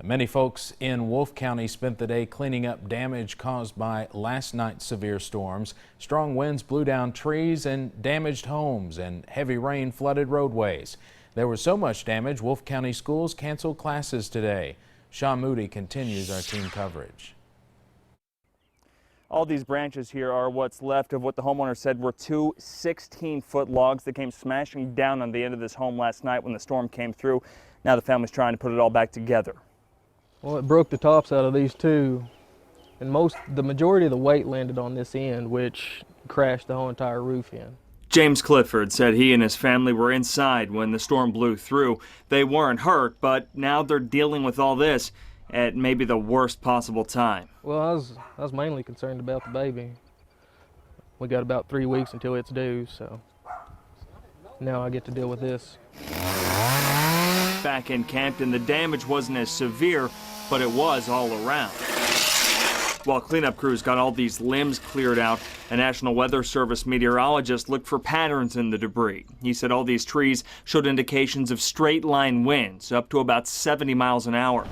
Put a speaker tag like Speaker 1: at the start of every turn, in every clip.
Speaker 1: Many folks in Wolfe County spent the day cleaning up damage caused by last night's severe storms. Strong winds blew down trees and damaged homes, and heavy rain flooded roadways. There was so much damage, Wolfe County schools canceled classes today. Sean Moody continues our team coverage.
Speaker 2: All these branches here are what's left of what the homeowner said were two 16-foot logs that came smashing down on the end of this home last night when the storm came through. Now the family's trying to put it all back together.
Speaker 3: Well, it broke the tops out of these two, and the majority of the weight landed on this end, which crashed the whole entire roof in.
Speaker 2: James Clifford said he and his family were inside when the storm blew through. They weren't hurt, but now they're dealing with all this at maybe the worst possible time.
Speaker 3: Well, I was mainly concerned about the baby. We got about 3 weeks until it's due, so now I get to deal with this.
Speaker 2: Back in Campton, the damage wasn't as severe, but it was all around. While cleanup crews got all these limbs cleared out, a National Weather Service meteorologist looked for patterns in the debris. He said all these trees showed indications of straight-line winds, up to about 70 miles an hour.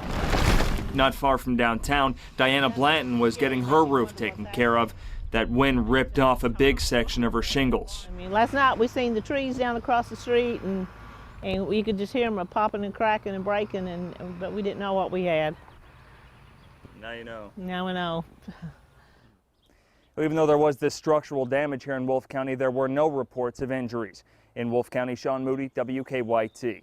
Speaker 2: Not far from downtown, Diana Blanton was getting her roof taken care of. That wind ripped off a big section of her shingles.
Speaker 4: Last night we seen the trees down across the street, and you could just hear them popping and cracking and breaking, but we didn't know what we had.
Speaker 2: Now you know.
Speaker 4: Now we know.
Speaker 2: Even though there was this structural damage here in Wolfe County, there were no reports of injuries. In Wolfe County, Sean Moody, WKYT.